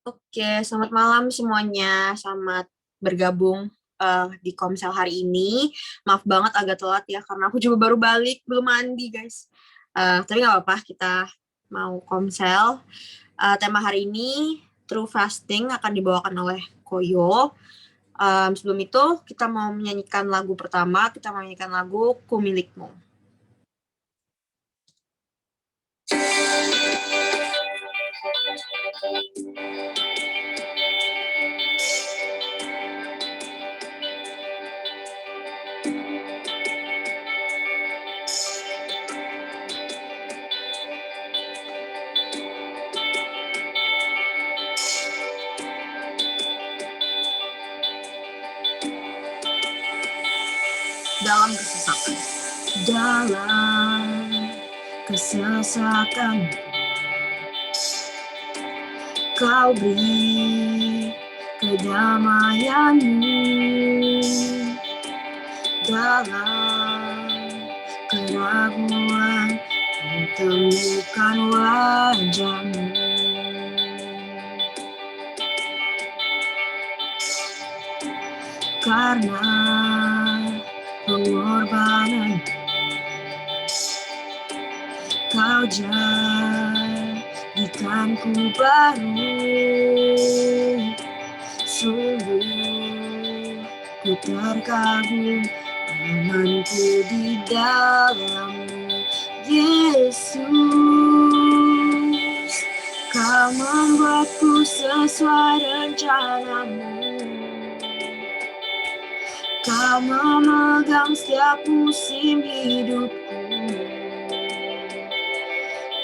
Oke, selamat malam semuanya. Selamat bergabung di Komsel hari ini. Maaf banget agak telat ya, karena aku juga baru balik, belum mandi guys. Tapi nggak apa-apa, kita mau Komsel. Tema hari ini, True Fasting, akan dibawakan oleh Koyo. Sebelum itu, kita mau menyanyikan lagu pertama, kita mau menyanyikan lagu Ku Milikmu. Dalam kesesakan. Dalam kesesakan Kau beri kedamaianmu. Dalam keraguan Ku temukan wajahmu. Karena pengorbanan Kau jadikanku baru. Sungguh ku terkagum amanku di dalammu, Yesus. Kau membuatku sesuai rencanamu. Kau memegang setiap musim hidupku.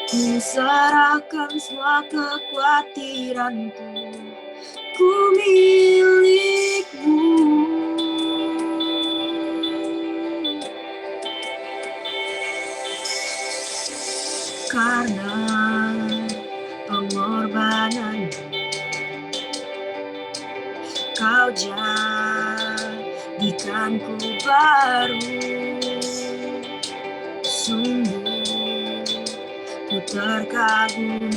Ku serahkan semua kekhawatiranku. Ku milikmu. Karena pengorbanan Kau jadikanku baru. Sungguh ku terkagum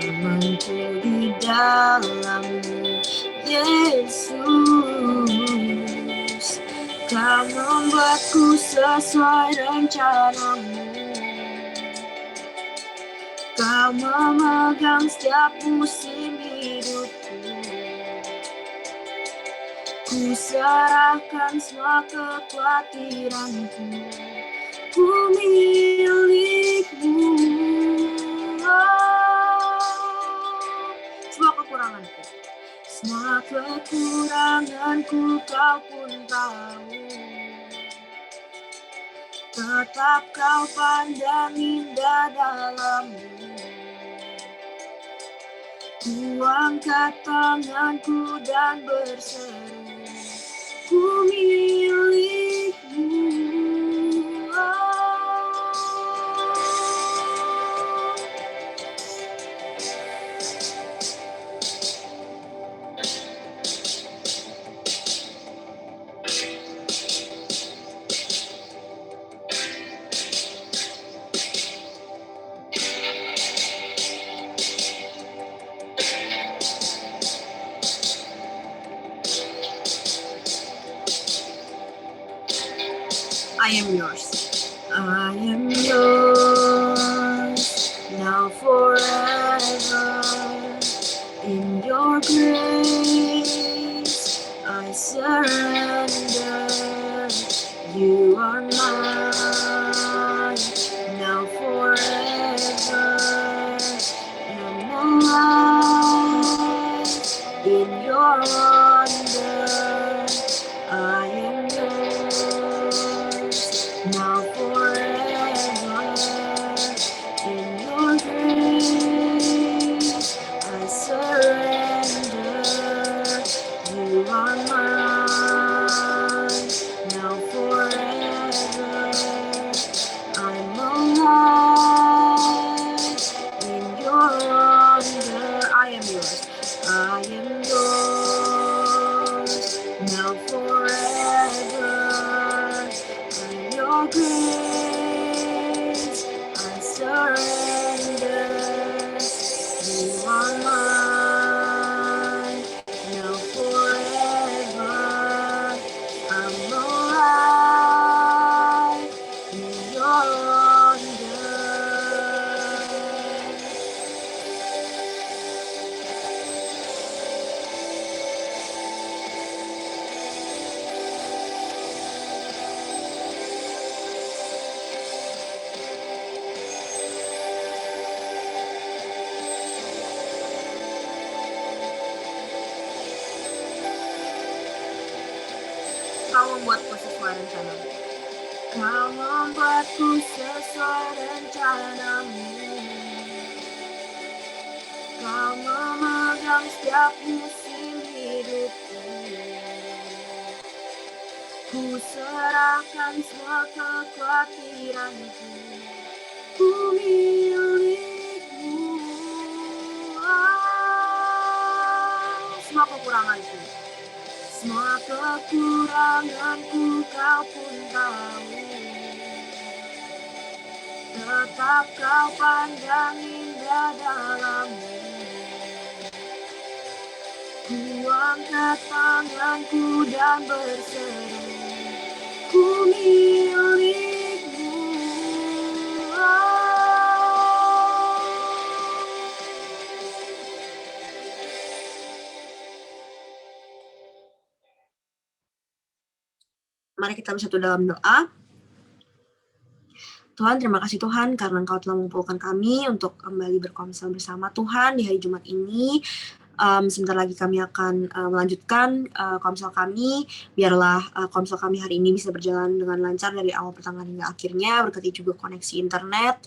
amanku di dalammu, Yesus. Kau membuatku sesuai rencanamu. Kau memegang setiap musim hidupku. Ku serahkan semua kekhawatiranku. Ku milikmu. Semua kekuranganku. Semua kekuranganku Kau pun tahu. Tetap Kau pandang indah dalammu. Ku angkat tanganku dan berseru, ku milikmu. I am yours. I am yours now forever. In your grace I surrender. You are mine now forever. I'm alive in your wonder. I am yours now forever. In your grace I surrender. You are mine now forever. I'm alive in your wonder. I am yours. I am yours now forever. In your grace I surrender. You are mine. membuatku sesuai rencana. Kau membuatku sesuai rencanamu. Kau memegang setiap musim hidupku. Ku serahkan semua kekhawatiranku. Ku milikmu. Semua kekuranganku. Semua kekuranganku kau pun tahu. Tetap kau pandang indah dalammu. Ku angkat tanganku dan berseru, ku milikmu. Mari kita bersatu dalam doa. Tuhan, terima kasih Tuhan karena Engkau telah mengumpulkan kami untuk kembali berkomsel bersama Tuhan di hari Jumat ini. Sebentar lagi kami akan melanjutkan komsel kami. Biarlah komsel kami hari ini bisa berjalan dengan lancar dari awal pertengahan hingga akhirnya. Berkati juga koneksi internet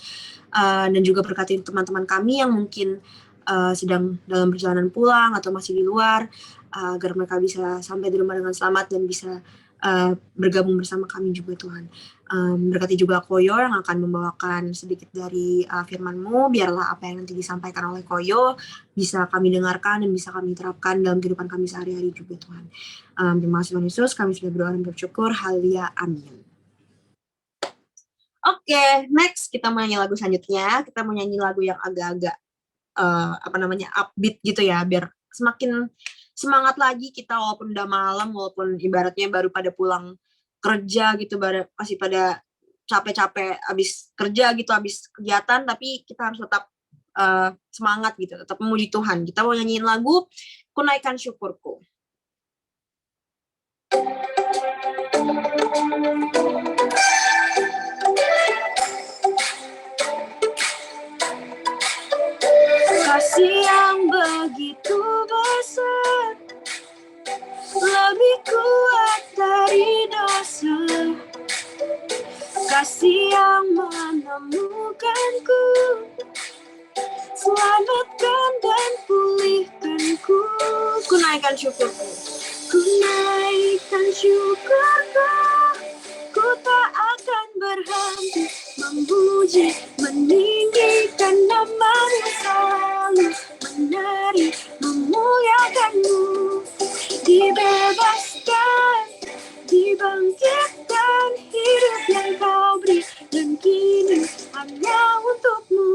dan juga berkati teman-teman kami yang mungkin sedang dalam perjalanan pulang atau masih di luar, agar mereka bisa sampai di rumah dengan selamat dan bisa bergabung bersama kami juga Tuhan. Berkati juga Koyo yang akan membawakan sedikit dari firman-Mu. Biarlah apa yang nanti disampaikan oleh Koyo bisa kami dengarkan dan bisa kami terapkan dalam kehidupan kami sehari-hari juga Tuhan. Terima kasih Tuhan Yesus, kami sudah berdoa dan bersyukur. Haleluya, amin. Oke, next kita mau nyanyi lagu selanjutnya. Kita mau nyanyi lagu yang agak-agak upbeat gitu ya, biar semakin semangat lagi kita walaupun udah malam, walaupun ibaratnya baru pada pulang kerja gitu, masih pada capek-capek abis kerja gitu, abis kegiatan, tapi kita harus tetap semangat gitu, tetap memuji Tuhan. Kita mau nyanyiin lagu Ku Naikkan Syukurku. Kasih yang begitu besar, lebih kuat dari dosa. Kasih yang menemukanku, selamatkan dan pulihkanku. Ku naikkan syukurku. Ku naikkan syukurku. Ku tak akan berhenti memuji, meninggikan nama-Mu, selalu menari, memuliakan-Mu. Dibebaskan, dibangkitkan, hidup yang Kau beri, dan kini hanya untuk-Mu.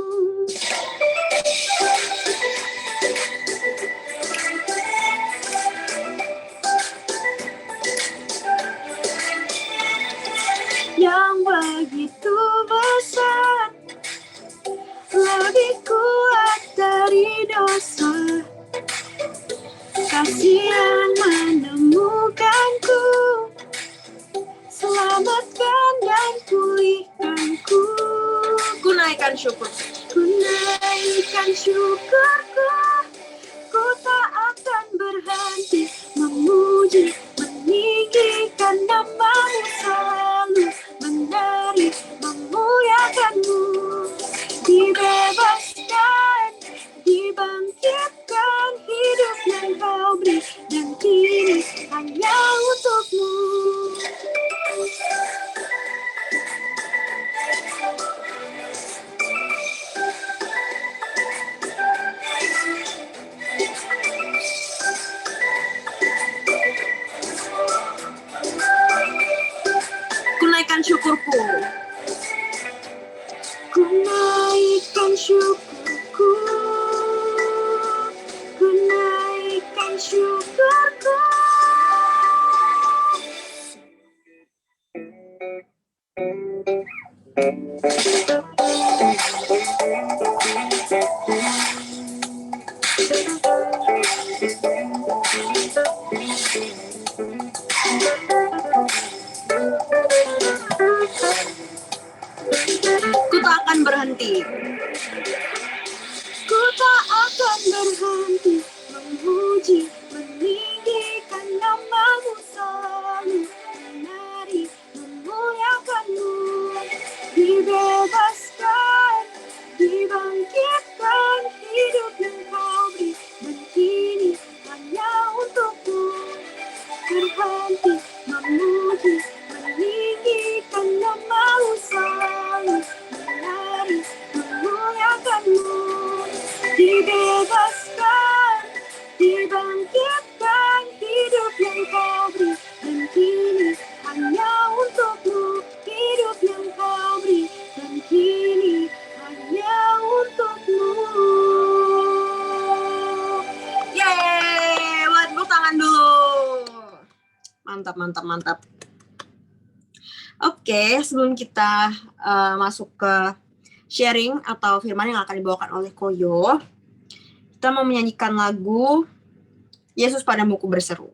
Yang begitu besar, lebih kuat dari dosa. Kasih yang menemukanku, selamatkan dan pulihkanku. Ku naikkan syukur. Ku naikkan syukurku. Ku tak akan berhenti memuji, meninggikan nama-Mu, selalu menari, memuliakan-Mu. Dibebaskan, dibangkitkan, hidup yang Kau beri, dan kini hanya untuk-Mu. Ku naikkan syukurku. Ku naikkan syukurku. Ku naikkan syukurku. Ku tak akan berhenti. Ku tak akan berhenti memuji, meninggikan nama-Mu, selalu Mantap. Oke, sebelum kita masuk ke sharing atau firman yang akan dibawakan oleh Koyo, kita mau menyanyikan lagu Yesus Padamuku Berseru.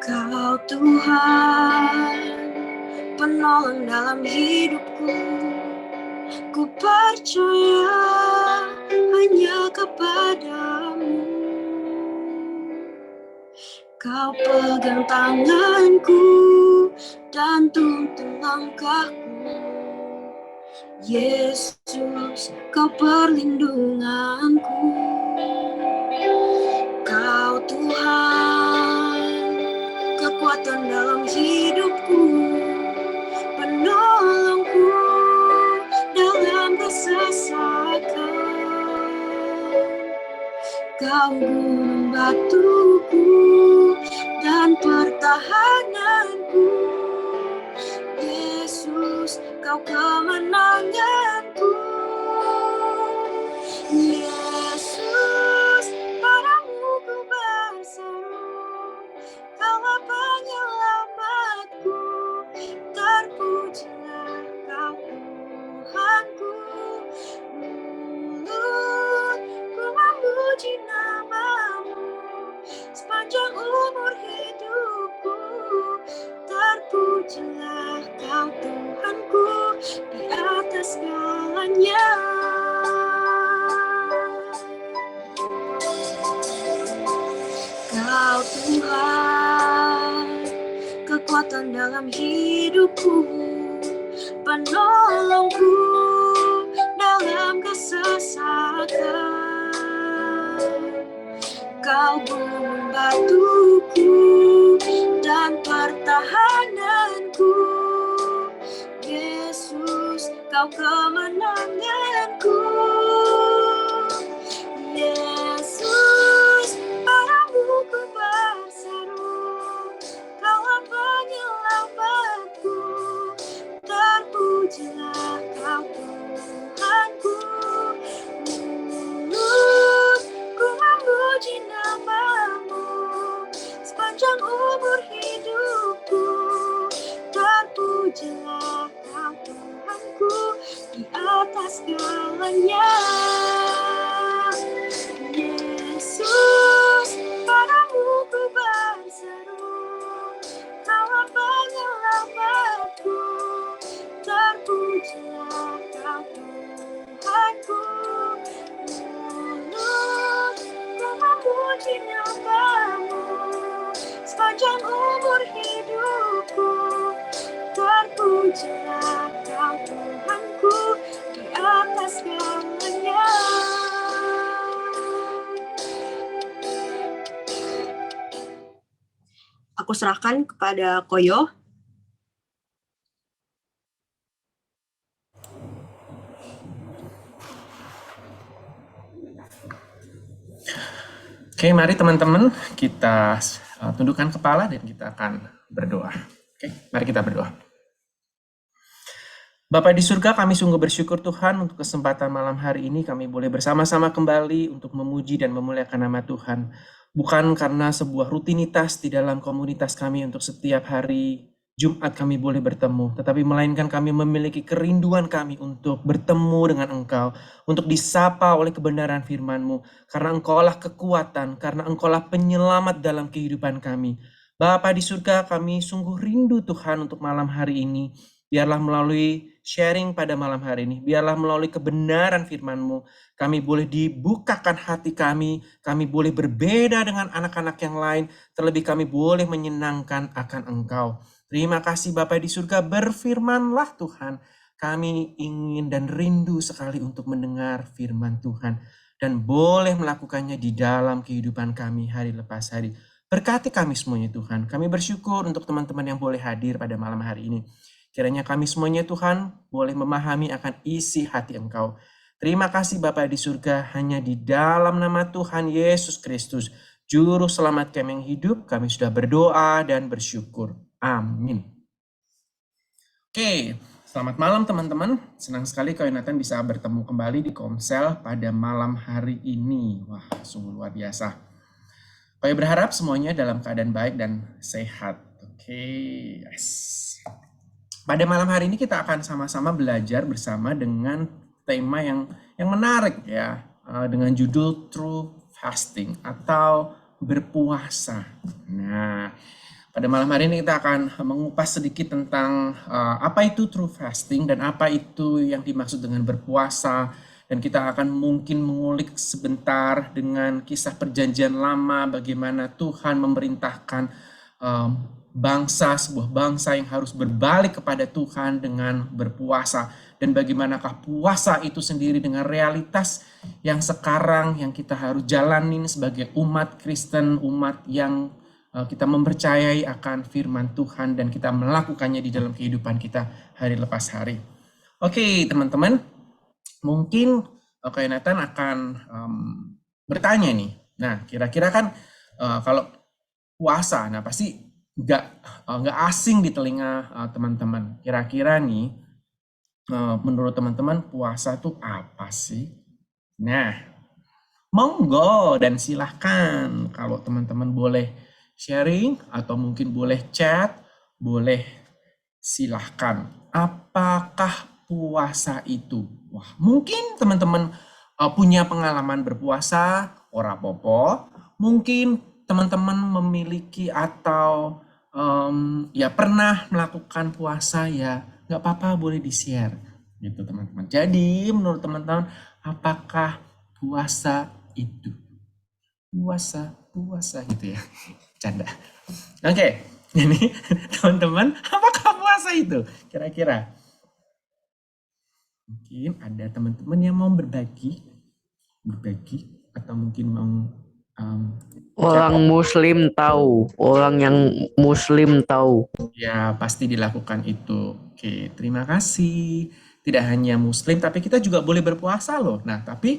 Kau Tuhan, penolong dalam hidupku, ku percaya hanya kepadamu. Kau pegang tanganku dan tuntun langkahku, Yesus, kau perlindunganku. Kau Tuhan, kekuatan dalam hidupku, penolongku dalam kesesakan. Kau gunung batuku dan pertahananku, Yesus, kau kemenanganku. Yesus, padamu ku berseru, Kaulah penyelamatku, terpujilah Kau Tuhanku. Mulutku memuji nama-Mu sepanjang umur hidupku, terpujilah Kau Tuhanku di atas segalanya. Kau Tuhan, kekuatan dalam hidupku, penolongku dalam kesesakan. Kau gunung batuku dan pertahananku, Yesus, kau kemenanganku. Yesus, padamu ku berseru, Kaulah penyelamatku, terpujilah Kau Tuhanku. Mulutku memuji nama-Mu sepanjang umur hidupku, terpujilah Kau Tuhanku di atas segalanya. Yesus, padamu ku berseru, Kaulah penyelamatku, terpujilah Kau Tuhanku. Mulutku memuji nama-Mu sepanjang umur hidupku, terpujilah Kau Tuhanku di atas segalanya. Aku serahkan kepada Koyo. Oke, mari teman-teman kita tundukkan kepala dan kita akan berdoa. Oke, mari kita berdoa. Bapa di surga, kami sungguh bersyukur Tuhan untuk kesempatan malam hari ini kami boleh bersama-sama kembali untuk memuji dan memuliakan nama Tuhan. Bukan karena sebuah rutinitas di dalam komunitas kami untuk setiap hari Jumat kami boleh bertemu, tetapi melainkan kami memiliki kerinduan kami untuk bertemu dengan Engkau, untuk disapa oleh kebenaran firman-Mu, karena Engkaulah kekuatan, karena Engkaulah penyelamat dalam kehidupan kami. Bapa di surga, kami sungguh rindu Tuhan untuk malam hari ini. Biarlah melalui sharing pada malam hari ini, biarlah melalui kebenaran firman-Mu, kami boleh dibukakan hati kami boleh berbeda dengan anak-anak yang lain, terlebih kami boleh menyenangkan akan Engkau. Terima kasih Bapa di surga, berfirmanlah Tuhan. Kami ingin dan rindu sekali untuk mendengar firman Tuhan, dan boleh melakukannya di dalam kehidupan kami hari lepas hari. Berkati kami semuanya Tuhan. Kami bersyukur untuk teman-teman yang boleh hadir pada malam hari ini. Kiranya kami semuanya Tuhan boleh memahami akan isi hati Engkau. Terima kasih Bapa di surga, hanya di dalam nama Tuhan Yesus Kristus, Juru Selamat kami yang hidup, kami sudah berdoa dan bersyukur. Amin. Oke, selamat malam teman-teman. Senang sekali kau Nathan bisa bertemu kembali di Komsel pada malam hari ini. Wah, sungguh luar biasa. Kau berharap semuanya dalam keadaan baik dan sehat. Oke, yes. Pada malam hari ini kita akan sama-sama belajar bersama dengan tema yang menarik ya, dengan judul True Fasting atau berpuasa. Nah, pada malam hari ini kita akan mengupas sedikit tentang apa itu true fasting dan apa itu yang dimaksud dengan berpuasa. Dan kita akan mungkin mengulik sebentar dengan kisah perjanjian lama, bagaimana Tuhan memerintahkan sebuah bangsa yang harus berbalik kepada Tuhan dengan berpuasa. Dan bagaimanakah puasa itu sendiri dengan realitas yang sekarang yang kita harus jalanin sebagai umat Kristen, umat yang kita mempercayai akan firman Tuhan dan kita melakukannya di dalam kehidupan kita hari lepas hari. Oke, teman-teman, mungkin Nathan akan bertanya nih. Nah, kira-kira kan kalau puasa, nah pasti nggak asing di telinga teman-teman. Kira-kira nih, menurut teman-teman puasa itu apa sih? Nah, monggo dan silahkan kalau teman-teman boleh sharing atau mungkin boleh chat, boleh silahkan. Apakah puasa itu? Wah, mungkin teman-teman punya pengalaman berpuasa, ora popo. Mungkin teman-teman memiliki atau ya pernah melakukan puasa ya, nggak apa-apa boleh di-share gitu teman-teman. Jadi menurut teman-teman apakah puasa itu? Puasa gitu ya. Canda. Oke, ini teman-teman, apakah puasa itu? Kira-kira. Mungkin ada teman-teman yang mau berbagi atau mungkin mau orang Muslim tahu, orang yang Muslim tahu. Ya, pasti dilakukan itu. Oke, terima kasih. Tidak hanya Muslim, tapi kita juga boleh berpuasa loh. Nah, tapi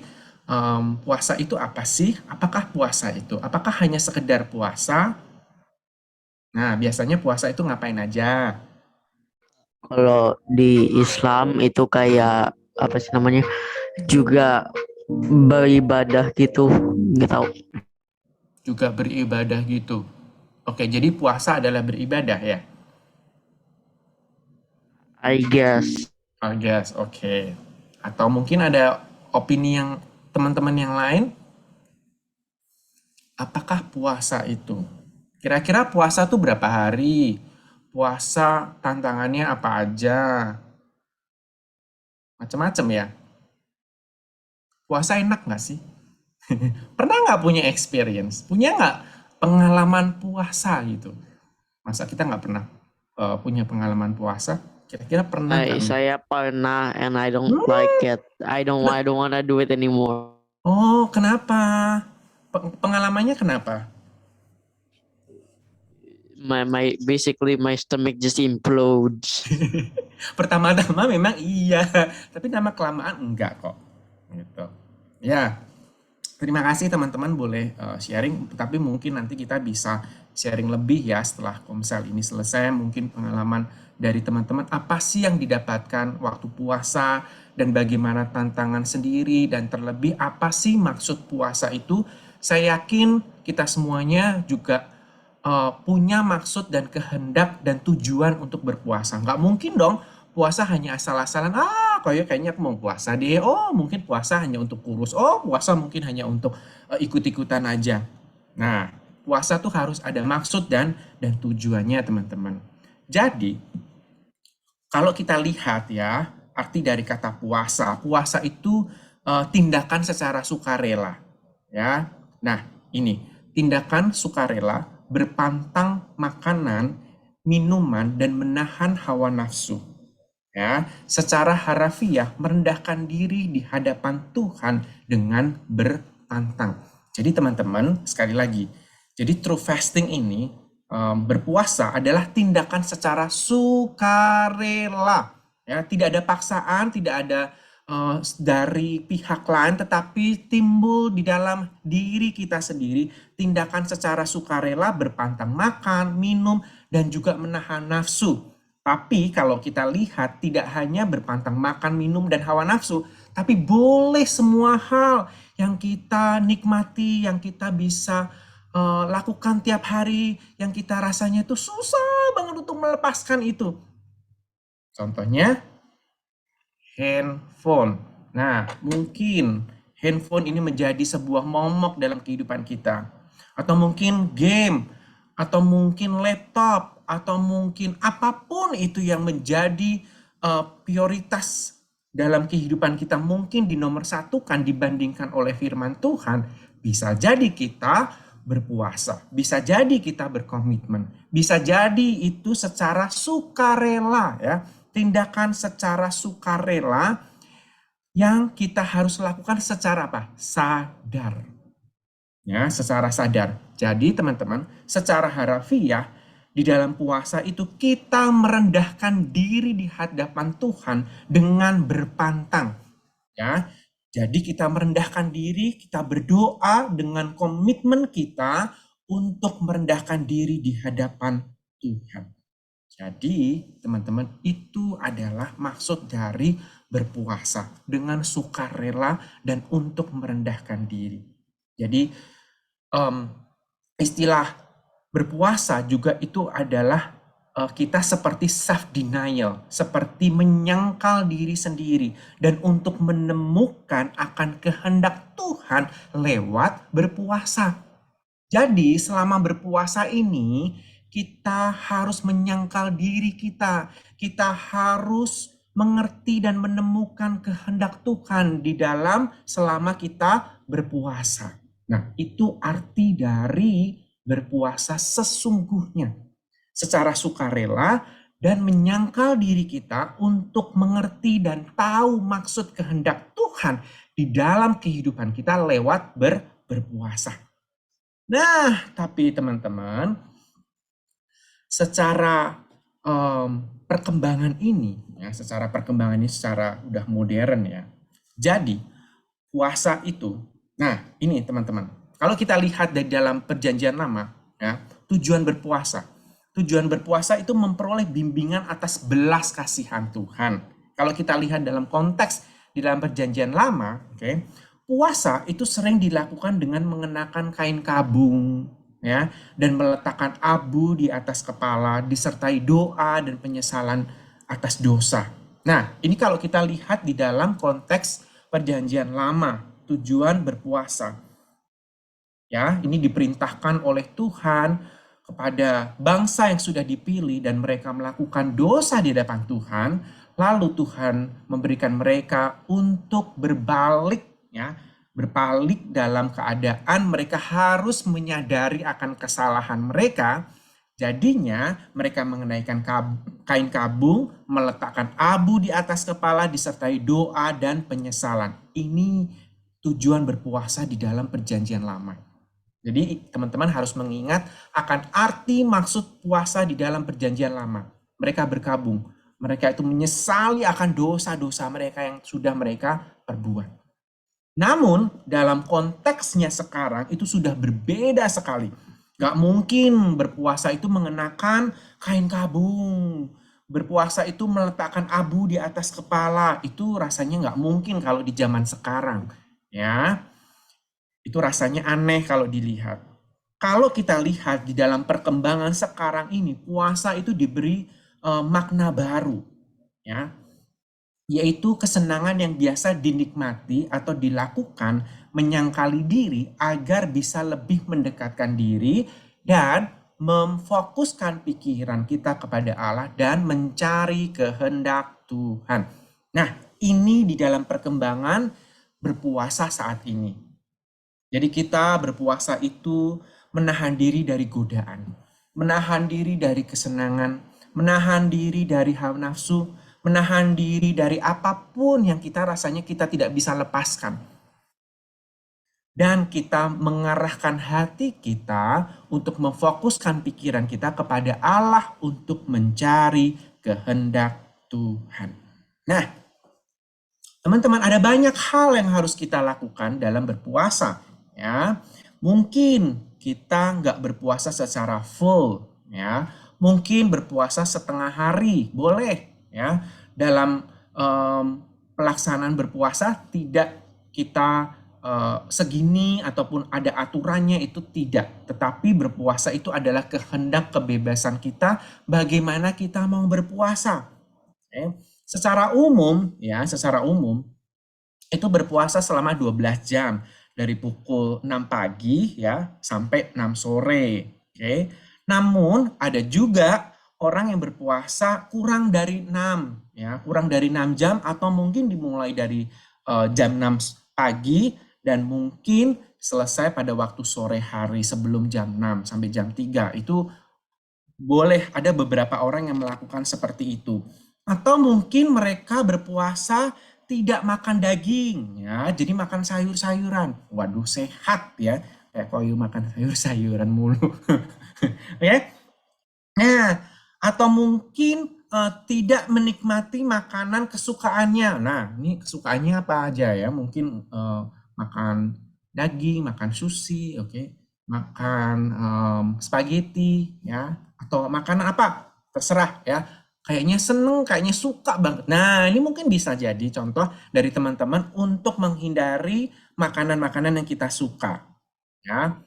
puasa itu apa sih? Apakah puasa itu? Apakah hanya sekedar puasa? Nah, biasanya puasa itu ngapain aja? Kalau di Islam itu kayak apa sih namanya? Juga beribadah gitu, nggak tahu. Juga beribadah gitu. Oke, jadi puasa adalah beribadah ya? I guess. I guess, oke. Atau mungkin ada opini yang teman-teman yang lain? Apakah puasa itu? Kira-kira puasa tuh berapa hari? Puasa tantangannya apa aja? Macam-macam ya. Puasa enak nggak sih? Pernah nggak punya experience? Punya nggak pengalaman puasa gitu? Masa kita nggak pernah punya pengalaman puasa? Kira-kira pernah nggak? Saya pernah and I don't like it. I don't wanna do it anymore. Oh, kenapa? Pengalamannya kenapa? Basically my stomach just implodes. Pertama-tama memang iya, tapi lama kelamaan enggak kok. Gitu. Ya, terima kasih teman-teman boleh sharing, tapi mungkin nanti kita bisa sharing lebih ya setelah Komsel ini selesai. Mungkin pengalaman dari teman-teman apa sih yang didapatkan waktu puasa dan bagaimana tantangan sendiri dan terlebih apa sih maksud puasa itu. Saya yakin kita semuanya juga punya maksud dan kehendak dan tujuan untuk berpuasa. Nggak mungkin dong puasa hanya asal-asalan, kayaknya aku mau puasa deh, oh mungkin puasa hanya untuk kurus, oh puasa mungkin hanya untuk ikut-ikutan aja. Nah, puasa tuh harus ada maksud dan tujuannya teman-teman. Jadi, kalau kita lihat ya, arti dari kata puasa, puasa itu tindakan secara sukarela. Ya, nah ini tindakan sukarela berpantang makanan, minuman, dan menahan hawa nafsu. Ya, secara harafiah merendahkan diri di hadapan Tuhan dengan bertantang. Jadi teman-teman, sekali lagi, Jadi true fasting ini, berpuasa adalah tindakan secara sukarela. Ya, tidak ada paksaan, tidak ada dari pihak lain, tetapi timbul di dalam diri kita sendiri, tindakan secara sukarela berpantang makan, minum, dan juga menahan nafsu. Tapi kalau kita lihat, tidak hanya berpantang makan, minum, dan hawa nafsu, tapi boleh semua hal yang kita nikmati, yang kita bisa lakukan tiap hari, yang kita rasanya itu susah banget untuk melepaskan itu. Contohnya, handphone. Nah, mungkin handphone ini menjadi sebuah momok dalam kehidupan kita. Atau mungkin game, atau mungkin laptop, atau mungkin apapun itu yang menjadi prioritas dalam kehidupan kita, mungkin dinomor satukan dibandingkan oleh firman Tuhan. Bisa jadi kita berpuasa, bisa jadi kita berkomitmen, bisa jadi itu secara sukarela, ya, tindakan secara sukarela yang kita harus lakukan secara apa? Sadar. Ya, secara sadar. Jadi teman-teman, secara harafiah di dalam puasa itu kita merendahkan diri di hadapan Tuhan dengan berpantang. Ya, jadi kita merendahkan diri, kita berdoa dengan komitmen kita untuk merendahkan diri di hadapan Tuhan. Jadi, teman-teman, itu adalah maksud dari berpuasa dengan sukarela dan untuk merendahkan diri. Jadi, istilah berpuasa juga itu adalah kita seperti self denial, seperti menyangkal diri sendiri dan untuk menemukan akan kehendak Tuhan lewat berpuasa. Jadi selama berpuasa ini kita harus menyangkal diri kita. Kita harus mengerti dan menemukan kehendak Tuhan di dalam selama kita berpuasa. Nah, itu arti dari berpuasa sesungguhnya. Secara sukarela dan menyangkal diri kita untuk mengerti dan tahu maksud kehendak Tuhan di dalam kehidupan kita lewat berpuasa. Nah, tapi teman-teman, secara perkembangan ini, ya, secara udah modern ya. Jadi puasa itu, nah ini teman-teman, kalau kita lihat dari dalam perjanjian lama, ya, tujuan berpuasa itu memperoleh bimbingan atas belas kasihan Tuhan. Kalau kita lihat dalam konteks di dalam perjanjian lama, oke, puasa itu sering dilakukan dengan mengenakan kain kabung, ya, dan meletakkan abu di atas kepala, disertai doa dan penyesalan atas dosa. Nah, ini kalau kita lihat di dalam konteks perjanjian lama, tujuan berpuasa. Ya, ini diperintahkan oleh Tuhan kepada bangsa yang sudah dipilih dan mereka melakukan dosa di hadapan Tuhan, lalu Tuhan memberikan mereka untuk berbalik, ya, berpaling dalam keadaan mereka harus menyadari akan kesalahan mereka. Jadinya mereka mengenaikan kain kabung, meletakkan abu di atas kepala disertai doa dan penyesalan. Ini tujuan berpuasa di dalam perjanjian lama. Jadi teman-teman harus mengingat akan arti maksud puasa di dalam perjanjian lama. Mereka berkabung, mereka itu menyesali akan dosa-dosa mereka yang sudah mereka perbuat. Namun dalam konteksnya sekarang itu sudah berbeda sekali. Gak mungkin berpuasa itu mengenakan kain kabung. Berpuasa itu meletakkan abu di atas kepala. Itu rasanya gak mungkin kalau di zaman sekarang. Ya, itu rasanya aneh kalau dilihat. Kalau kita lihat di dalam perkembangan sekarang ini, puasa itu diberi makna baru. Ya, yaitu kesenangan yang biasa dinikmati atau dilakukan menyangkali diri agar bisa lebih mendekatkan diri dan memfokuskan pikiran kita kepada Allah dan mencari kehendak Tuhan. Nah, ini di dalam perkembangan berpuasa saat ini. Jadi kita berpuasa itu menahan diri dari godaan, menahan diri dari kesenangan, menahan diri dari hawa nafsu, menahan diri dari apapun yang kita rasanya kita tidak bisa lepaskan. dan kita mengarahkan hati kita untuk memfokuskan pikiran kita kepada Allah untuk mencari kehendak Tuhan. Nah, teman-teman, ada banyak hal yang harus kita lakukan dalam berpuasa. Ya, mungkin kita nggak berpuasa secara full. Ya, mungkin berpuasa setengah hari, boleh. Ya, dalam pelaksanaan berpuasa tidak kita segini ataupun ada aturannya, itu tidak. Tetapi berpuasa itu adalah kehendak kebebasan kita, bagaimana kita mau berpuasa. Secara umum itu berpuasa selama 12 jam dari pukul 6 pagi ya sampai 6 sore. Namun ada juga orang yang berpuasa kurang dari 6 jam, atau mungkin dimulai dari jam 6 pagi dan mungkin selesai pada waktu sore hari sebelum jam 6 sampai jam 3. Itu boleh, ada beberapa orang yang melakukan seperti itu. Atau mungkin mereka berpuasa tidak makan daging, ya, jadi makan sayur-sayuran. Waduh, sehat ya. Kayak Koyu makan sayur-sayuran mulu. Ya. Nah, atau mungkin tidak menikmati makanan kesukaannya. Nah, ini kesukaannya apa aja ya? Mungkin makan daging, makan sushi, makan spaghetti, ya, atau makanan apa? Terserah ya. Kayaknya seneng, kayaknya suka banget. Nah, ini mungkin bisa jadi contoh dari teman-teman untuk menghindari makanan-makanan yang kita suka. Ya,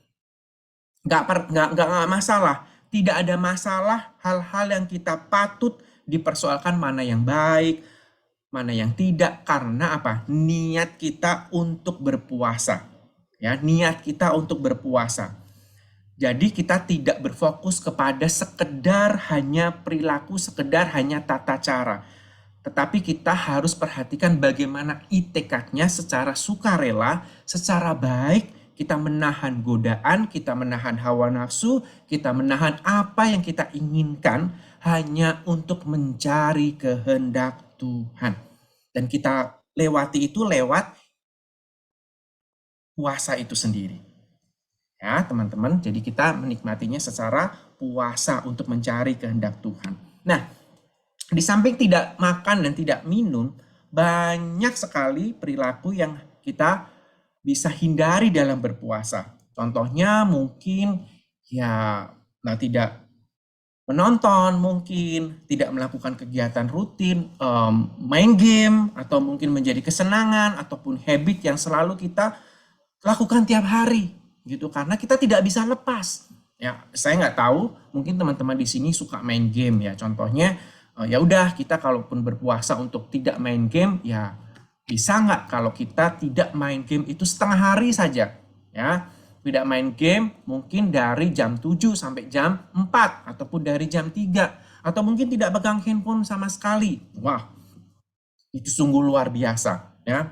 nggak masalah. Tidak ada masalah hal-hal yang kita patut dipersoalkan, mana yang baik, mana yang tidak, karena apa? Niat kita untuk berpuasa. Ya, niat kita untuk berpuasa. Jadi kita tidak berfokus kepada sekedar hanya perilaku, sekedar hanya tata cara. Tetapi kita harus perhatikan bagaimana itikadnya secara sukarela, secara baik. Kita menahan godaan, kita menahan hawa nafsu, kita menahan apa yang kita inginkan hanya untuk mencari kehendak Tuhan. Dan kita lewati itu lewat puasa itu sendiri. Ya, teman-teman, jadi kita menikmatinya secara puasa untuk mencari kehendak Tuhan. Nah, di samping tidak makan dan tidak minum, banyak sekali perilaku yang kita bisa hindari dalam berpuasa. Contohnya mungkin tidak menonton, mungkin tidak melakukan kegiatan rutin, main game, atau mungkin menjadi kesenangan ataupun habit yang selalu kita lakukan tiap hari gitu, karena kita tidak bisa lepas. Ya, saya nggak tahu, mungkin teman-teman di sini suka main game ya. Contohnya ya udah, kita kalaupun berpuasa untuk tidak main game, ya bisa nggak kalau kita tidak main game itu setengah hari saja, ya. Tidak main game mungkin dari jam 7 sampai jam 4, ataupun dari jam 3, atau mungkin tidak pegang handphone sama sekali. Wah, itu sungguh luar biasa, ya.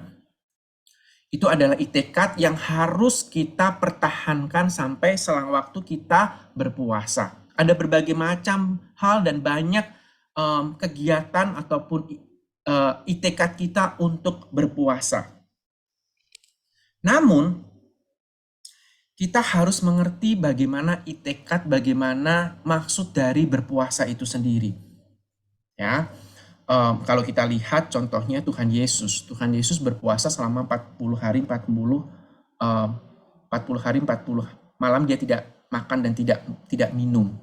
Itu adalah itikad yang harus kita pertahankan sampai selang waktu kita berpuasa. Ada berbagai macam hal dan banyak kegiatan ataupun itikad kita untuk berpuasa. Namun, kita harus mengerti bagaimana itikad, bagaimana maksud dari berpuasa itu sendiri. Ya, kalau kita lihat contohnya Tuhan Yesus berpuasa selama 40 hari 40 malam, dia tidak makan dan tidak minum.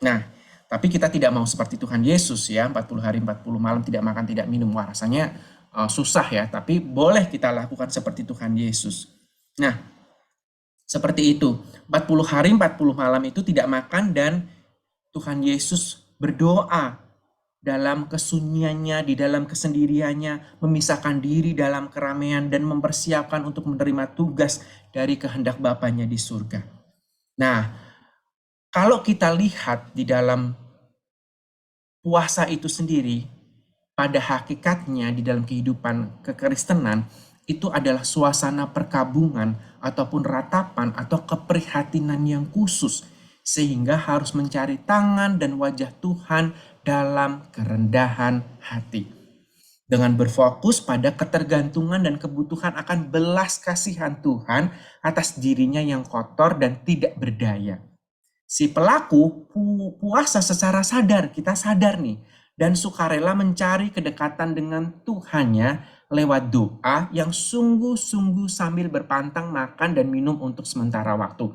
Nah, tapi kita tidak mau seperti Tuhan Yesus ya, 40 hari 40 malam tidak makan tidak minum. Wah, rasanya susah ya, tapi boleh kita lakukan seperti Tuhan Yesus. Nah, seperti itu. 40 hari 40 malam itu tidak makan, dan Tuhan Yesus berdoa dalam kesunyiannya, di dalam kesendiriannya, memisahkan diri dalam keramaian dan mempersiapkan untuk menerima tugas dari kehendak Bapanya di surga. Nah, kalau kita lihat di dalam puasa itu sendiri, pada hakikatnya di dalam kehidupan kekristenan, itu adalah suasana perkabungan ataupun ratapan atau keprihatinan yang khusus, sehingga harus mencari tangan dan wajah Tuhan dalam kerendahan hati. dengan berfokus pada ketergantungan dan kebutuhan akan belas kasihan Tuhan atas dirinya yang kotor dan tidak berdaya. Si pelaku puasa secara sadar, kita sadar nih, dan sukarela mencari kedekatan dengan Tuhannya lewat doa yang sungguh-sungguh sambil berpantang makan dan minum untuk sementara waktu.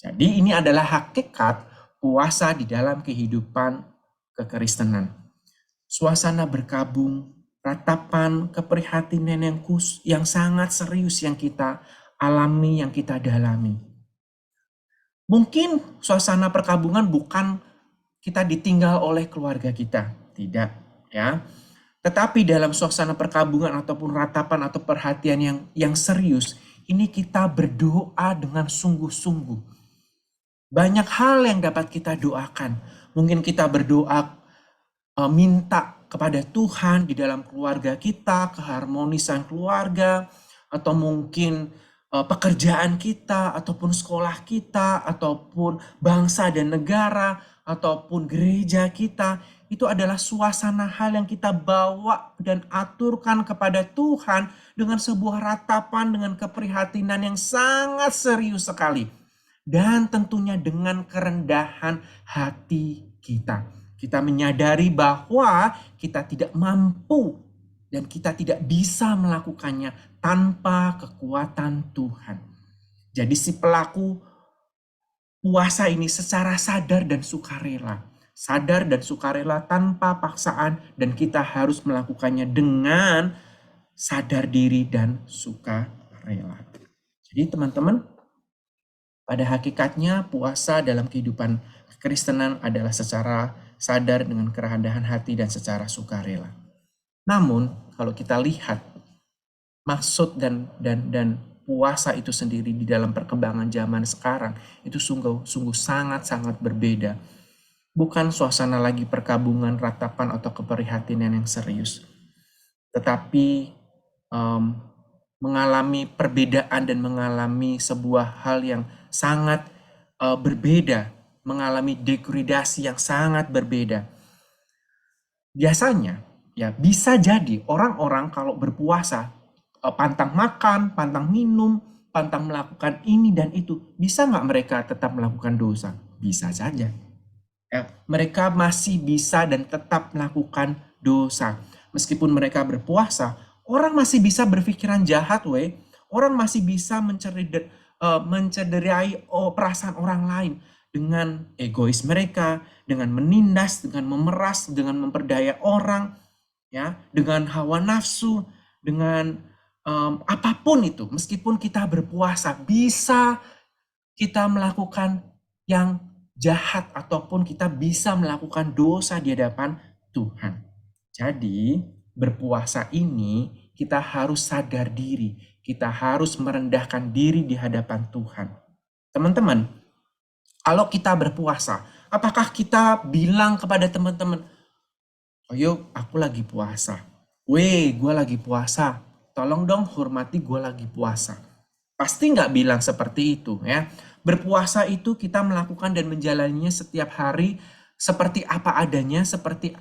Jadi ini adalah hakikat puasa di dalam kehidupan kekristenan. Suasana berkabung, ratapan keprihatinan yang sangat serius yang kita alami, yang kita dalami. Mungkin suasana perkabungan bukan kita ditinggal oleh keluarga kita, tidak, ya. Tetapi dalam suasana perkabungan ataupun ratapan atau perhatian yang serius, ini kita berdoa dengan sungguh-sungguh. Banyak hal yang dapat kita doakan. Mungkin kita berdoa minta kepada Tuhan di dalam keluarga kita, keharmonisan keluarga, atau mungkin pekerjaan kita, ataupun sekolah kita, ataupun bangsa dan negara, ataupun gereja kita. Itu adalah suasana hal yang kita bawa dan aturkan kepada Tuhan dengan sebuah ratapan, dengan keprihatinan yang sangat serius sekali. Dan tentunya dengan kerendahan hati kita. Kita menyadari bahwa kita tidak mampu dan kita tidak bisa melakukannya tanpa kekuatan Tuhan. Jadi si pelaku puasa ini secara sadar dan sukarela. Sadar dan sukarela tanpa paksaan, dan kita harus melakukannya dengan sadar diri dan sukarela. Jadi teman-teman, pada hakikatnya puasa dalam kehidupan kekristenan adalah secara sadar dengan kerendahan hati dan secara sukarela. Namun kalau kita lihat maksud dan puasa itu sendiri di dalam perkembangan zaman sekarang itu sungguh sangat-sangat berbeda. Bukan suasana lagi perkabungan, ratapan atau keprihatinan yang serius, tetapi mengalami perbedaan dan mengalami sebuah hal yang sangat berbeda, mengalami degradasi yang sangat berbeda. Biasanya ya bisa jadi orang-orang kalau berpuasa pantang makan, pantang minum, pantang melakukan ini dan itu, bisa nggak mereka tetap melakukan dosa? Bisa saja. Ya, mereka masih bisa dan tetap melakukan dosa. Meskipun mereka berpuasa, orang masih bisa berpikiran jahat, orang masih bisa mencederai perasaan orang lain dengan egois mereka, dengan menindas, dengan memeras, dengan memperdaya orang, ya, dengan hawa nafsu, dengan apapun itu. Meskipun kita berpuasa, bisa kita melakukan yang jahat ataupun kita bisa melakukan dosa di hadapan Tuhan. Jadi berpuasa ini kita harus sadar diri, kita harus merendahkan diri di hadapan Tuhan. Teman-teman, kalau kita berpuasa, apakah kita bilang kepada teman-teman, "Ayo, aku lagi puasa. Gue lagi puasa. Tolong dong hormati gue lagi puasa." Pasti nggak bilang seperti itu, ya. Berpuasa itu kita melakukan dan menjalaninya setiap hari seperti apa adanya, seperti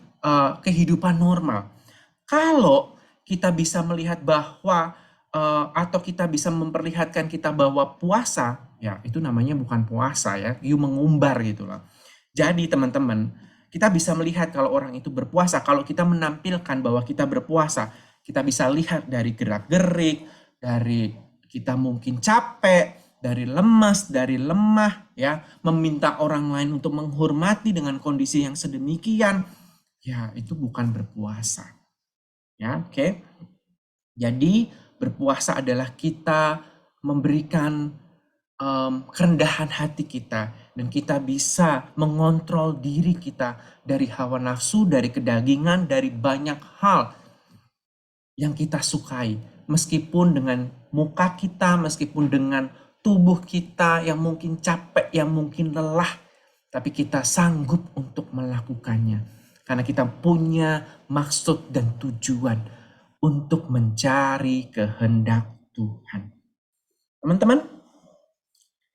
kehidupan normal. Kalau kita bisa melihat bahwa atau kita bisa memperlihatkan kita bahwa puasa, ya itu namanya bukan puasa, ya, mengumbar gitu loh. Jadi teman-teman, kita bisa melihat kalau orang itu berpuasa, kalau kita menampilkan bahwa kita berpuasa, kita bisa lihat dari gerak-gerik, dari kita mungkin capek, dari lemas, dari lemah, ya, meminta orang lain untuk menghormati dengan kondisi yang sedemikian, ya itu bukan berpuasa. Ya, oke. Jadi berpuasa adalah kita memberikan kerendahan hati kita, dan kita bisa mengontrol diri kita dari hawa nafsu, dari kedagingan, dari banyak hal yang kita sukai, meskipun dengan muka kita, meskipun dengan tubuh kita yang mungkin capek, yang mungkin lelah, tapi kita sanggup untuk melakukannya karena kita punya maksud dan tujuan untuk mencari kehendak Tuhan. Teman-teman,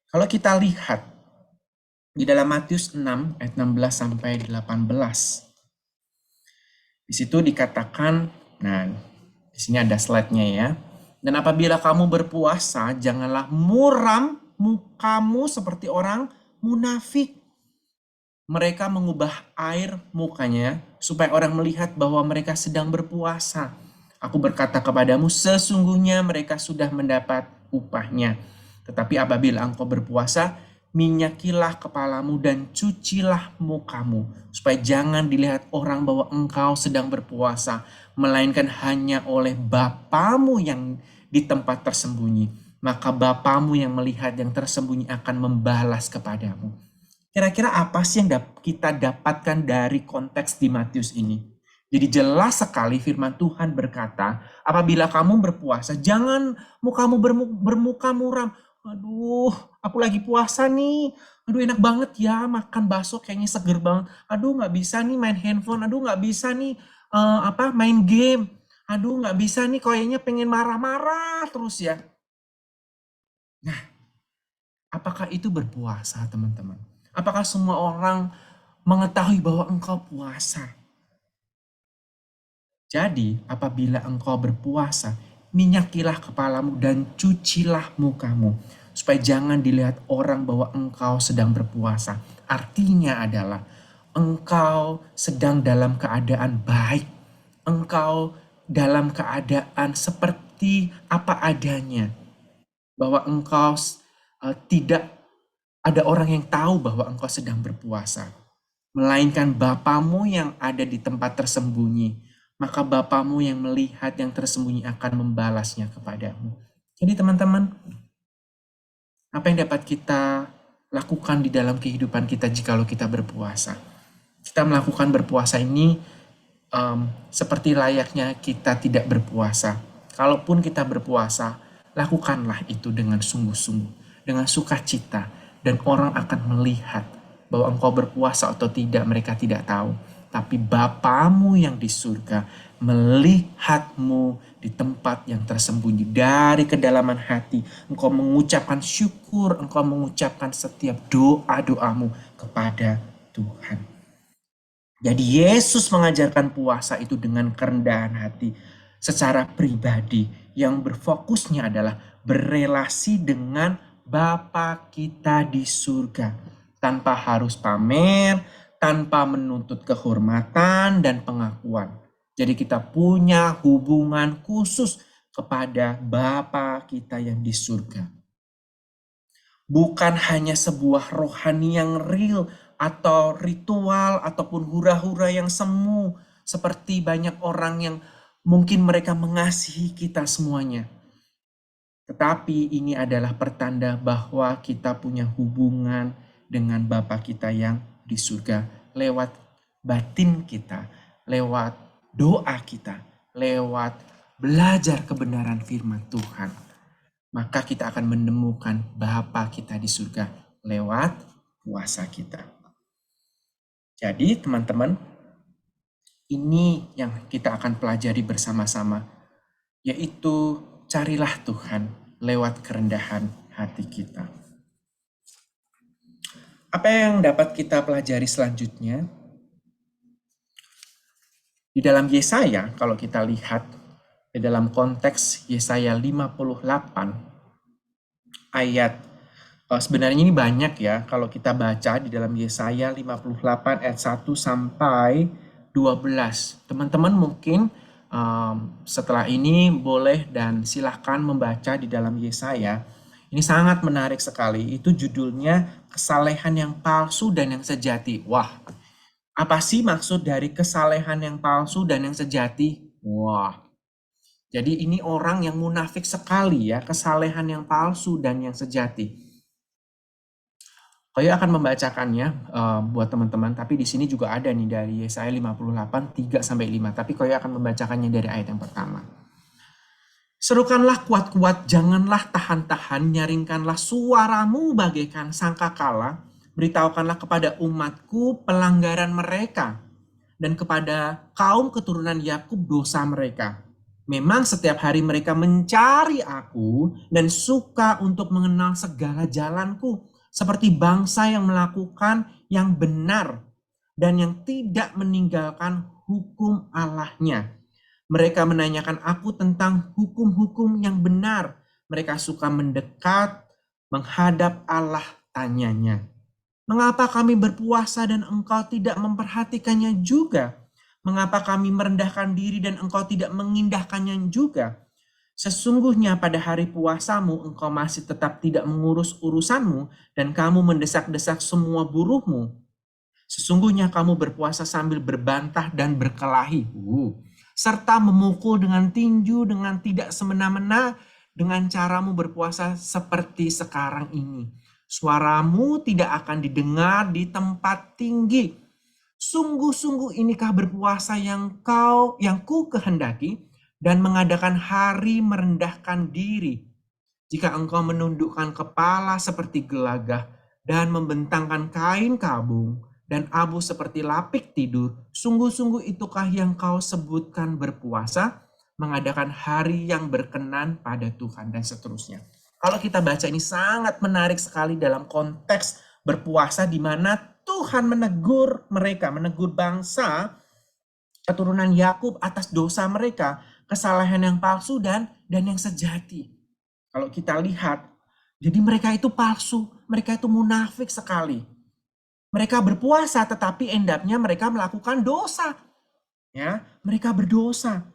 kalau kita lihat di dalam Matius 6 ayat 16 sampai 18, di situ dikatakan Nah, di sini ada slide-nya ya. Dan apabila kamu berpuasa, janganlah muram mukamu seperti orang munafik. Mereka mengubah air mukanya supaya orang melihat bahwa mereka sedang berpuasa. Aku berkata kepadamu, sesungguhnya mereka sudah mendapat upahnya. Tetapi apabila engkau berpuasa, minyakilah kepalamu dan cucilah mukamu, supaya jangan dilihat orang bahwa engkau sedang berpuasa, melainkan hanya oleh Bapamu yang di tempat tersembunyi. Maka Bapamu yang melihat yang tersembunyi akan membalas kepadamu. Kira-kira apa sih yang kita dapatkan dari konteks di Matius ini? Jadi jelas sekali firman Tuhan berkata, apabila kamu berpuasa, jangan mukamu bermuka muram. Aduh, aku lagi puasa nih. Aduh, enak banget ya makan bakso, kayaknya seger banget. Aduh, nggak bisa nih main handphone. Aduh, nggak bisa nih main game. Aduh, nggak bisa nih, kayaknya pengen marah-marah terus ya. Nah, apakah itu berpuasa, teman-teman? Apakah semua orang mengetahui bahwa engkau puasa? Jadi, apabila engkau berpuasa, minyakilah kepalamu dan cucilah mukamu, supaya jangan dilihat orang bahwa engkau sedang berpuasa. Artinya adalah engkau sedang dalam keadaan baik. Engkau dalam keadaan seperti apa adanya. Bahwa engkau tidak ada orang yang tahu bahwa engkau sedang berpuasa, melainkan Bapamu yang ada di tempat tersembunyi. Maka Bapamu yang melihat yang tersembunyi akan membalasnya kepadamu. Jadi teman-teman, apa yang dapat kita lakukan di dalam kehidupan kita jikalau kita berpuasa? Kita melakukan berpuasa ini seperti layaknya kita tidak berpuasa. Kalaupun kita berpuasa, lakukanlah itu dengan sungguh-sungguh, dengan sukacita, dan orang akan melihat bahwa engkau berpuasa atau tidak, mereka tidak tahu. Tapi Bapamu yang di surga melihatmu di tempat yang tersembunyi. Dari kedalaman hati, engkau mengucapkan syukur, engkau mengucapkan setiap doa-doamu kepada Tuhan. Jadi Yesus mengajarkan puasa itu dengan kerendahan hati secara pribadi, yang berfokusnya adalah berelasi dengan Bapa kita di surga, tanpa harus pamer, tanpa menuntut kehormatan dan pengakuan. Jadi kita punya hubungan khusus kepada Bapa kita yang di surga. Bukan hanya sebuah rohani yang real atau ritual ataupun hura-hura yang semu seperti banyak orang yang mungkin mereka mengasihi kita semuanya. Tetapi ini adalah pertanda bahwa kita punya hubungan dengan Bapa kita yang di surga lewat batin kita, lewat doa kita, lewat belajar kebenaran firman Tuhan. Maka kita akan menemukan Bapa kita di surga lewat puasa kita. Jadi teman-teman, ini yang kita akan pelajari bersama-sama, yaitu carilah Tuhan lewat kerendahan hati kita. Apa yang dapat kita pelajari selanjutnya? Di dalam Yesaya, kalau kita lihat, di dalam konteks Yesaya 58, ayat, sebenarnya ini banyak ya, kalau kita baca di dalam Yesaya 58 ayat 1 sampai 12. Teman-teman mungkin setelah ini boleh dan silahkan membaca di dalam Yesaya. Ini sangat menarik sekali. Itu judulnya kesalehan yang palsu dan yang sejati. Wah, apa sih maksud dari kesalehan yang palsu dan yang sejati? Wah, jadi ini orang yang munafik sekali ya, kesalehan yang palsu dan yang sejati. Saya akan membacakannya buat teman-teman, tapi di sini juga ada nih dari Yesaya 58 3 sampai 5, tapi saya akan membacakannya dari ayat yang pertama. Serukanlah kuat-kuat, janganlah tahan-tahan, nyaringkanlah suaramu bagaikan sangkakala, beritahukanlah kepada umatku pelanggaran mereka, dan kepada kaum keturunan Yakub dosa mereka. Memang setiap hari mereka mencari aku dan suka untuk mengenal segala jalanku, seperti bangsa yang melakukan yang benar dan yang tidak meninggalkan hukum Allahnya. Mereka menanyakan aku tentang hukum-hukum yang benar. Mereka suka mendekat, menghadap Allah, tanyanya. Mengapa kami berpuasa dan engkau tidak memperhatikannya juga? Mengapa kami merendahkan diri dan engkau tidak mengindahkannya juga? Sesungguhnya pada hari puasamu engkau masih tetap tidak mengurus urusanmu dan kamu mendesak-desak semua buruhmu. Sesungguhnya kamu berpuasa sambil berbantah dan berkelahi. Serta memukul dengan tinju dengan tidak semena-mena dengan caramu berpuasa seperti sekarang ini. Suaramu tidak akan didengar di tempat tinggi. Sungguh-sungguh inikah berpuasa yang ku kehendaki dan mengadakan hari merendahkan diri. Jika engkau menundukkan kepala seperti gelagah dan membentangkan kain kabung dan abu seperti lapik tidur, sungguh-sungguh itukah yang kau sebutkan berpuasa, mengadakan hari yang berkenan pada Tuhan, dan seterusnya. Kalau kita baca ini sangat menarik sekali dalam konteks berpuasa di mana Tuhan menegur mereka, menegur bangsa keturunan Yakub atas dosa mereka, kesalahan yang palsu dan yang sejati. Kalau kita lihat, jadi mereka itu palsu, mereka itu munafik sekali. Mereka berpuasa tetapi endapnya mereka melakukan dosa. Ya, mereka berdosa.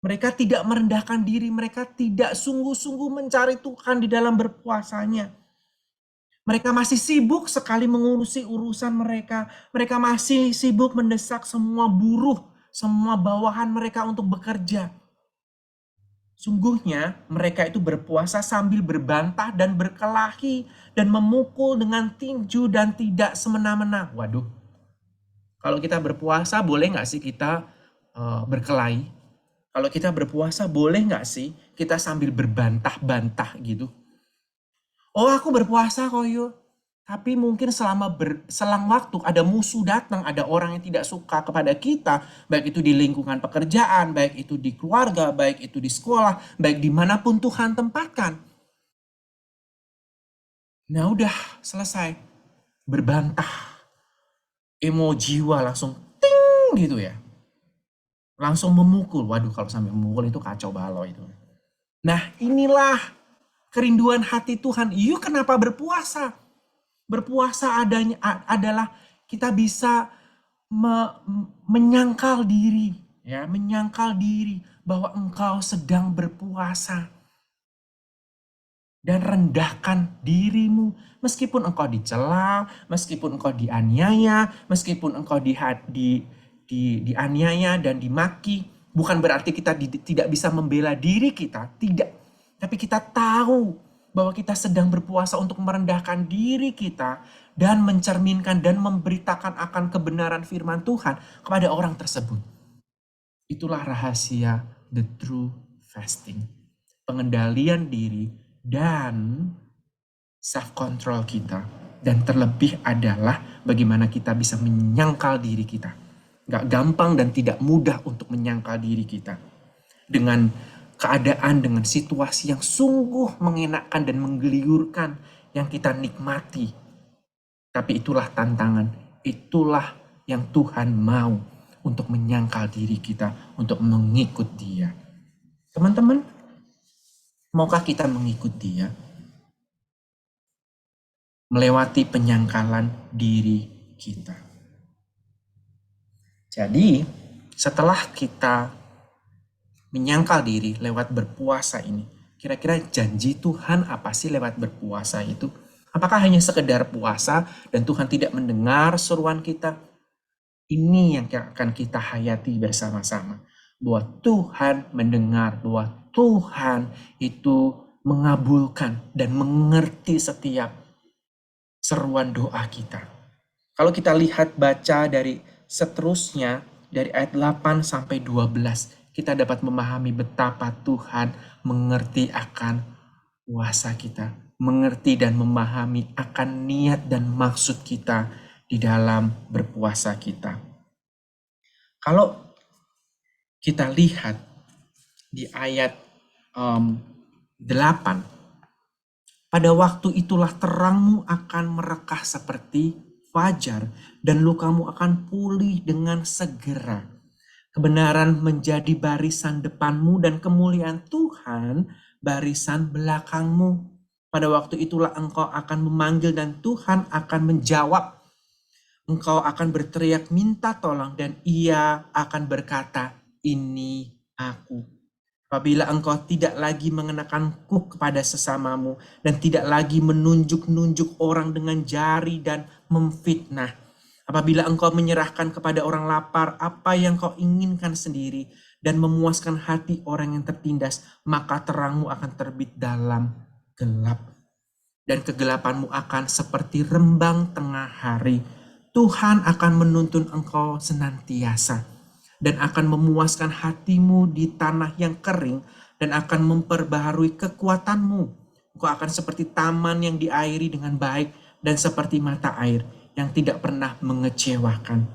Mereka tidak merendahkan diri, mereka tidak sungguh-sungguh mencari Tuhan di dalam berpuasanya. Mereka masih sibuk sekali mengurusi urusan mereka. Mereka masih sibuk mendesak semua buruh, semua bawahan mereka untuk bekerja. Sungguhnya mereka itu berpuasa sambil berbantah dan berkelahi dan memukul dengan tinju dan tidak semena-mena. Waduh, kalau kita berpuasa boleh nggak sih kita berkelahi? Kalau kita berpuasa boleh nggak sih kita sambil berbantah-bantah gitu? Oh, aku berpuasa kok yuk. Tapi mungkin selang waktu ada musuh datang, ada orang yang tidak suka kepada kita, baik itu di lingkungan pekerjaan, baik itu di keluarga, baik itu di sekolah, baik dimanapun Tuhan tempatkan. Nah udah selesai, berbantah, emoji jiwa langsung ting gitu ya. Langsung memukul, waduh kalau sampai memukul itu kacau balau itu. Nah inilah kerinduan hati Tuhan. Yuk kenapa berpuasa? Berpuasa adalah kita bisa menyangkal diri, ya, menyangkal diri bahwa engkau sedang berpuasa dan rendahkan dirimu meskipun engkau dicela, meskipun engkau dianiaya, meskipun engkau dianiaya dan dimaki. Bukan berarti kita tidak bisa membela diri kita, tidak. Tapi kita tahu bahwa kita sedang berpuasa untuk merendahkan diri kita dan mencerminkan dan memberitakan akan kebenaran firman Tuhan kepada orang tersebut. Itulah rahasia the true fasting. Pengendalian diri dan self-control kita. Dan terlebih adalah bagaimana kita bisa menyangkal diri kita. Gak gampang dan tidak mudah untuk menyangkal diri kita. Dengan keadaan, dengan situasi yang sungguh mengenakkan dan menggeliurkan yang kita nikmati. Tapi itulah tantangan, itulah yang Tuhan mau untuk menyangkal diri kita, untuk mengikut Dia. Teman-teman, maukah kita mengikut Dia? Melewati penyangkalan diri kita. Jadi, setelah kita menyangkal diri lewat berpuasa ini, kira-kira janji Tuhan apa sih lewat berpuasa itu? Apakah hanya sekedar puasa dan Tuhan tidak mendengar seruan kita? Ini yang akan kita hayati bersama-sama. Bahwa Tuhan mendengar, bahwa Tuhan itu mengabulkan dan mengerti setiap seruan doa kita. Kalau kita lihat baca dari seterusnya, dari ayat 8 sampai 12, kita dapat memahami betapa Tuhan mengerti akan puasa kita, mengerti dan memahami akan niat dan maksud kita di dalam berpuasa kita. Kalau kita lihat di ayat 8, pada waktu itulah terangmu akan merekah seperti fajar dan lukamu akan pulih dengan segera. Kebenaran menjadi barisan depanmu dan kemuliaan Tuhan barisan belakangmu. Pada waktu itulah engkau akan memanggil dan Tuhan akan menjawab. Engkau akan berteriak minta tolong dan Ia akan berkata, ini aku. Apabila engkau tidak lagi mengenakan kuk kepada sesamamu dan tidak lagi menunjuk-nunjuk orang dengan jari dan memfitnah. Apabila engkau menyerahkan kepada orang lapar apa yang kau inginkan sendiri dan memuaskan hati orang yang tertindas, maka terangmu akan terbit dalam gelap. Dan kegelapanmu akan seperti rembang tengah hari. Tuhan akan menuntun engkau senantiasa dan akan memuaskan hatimu di tanah yang kering dan akan memperbaharui kekuatanmu. Engkau akan seperti taman yang diairi dengan baik dan seperti mata air yang tidak pernah mengecewakan.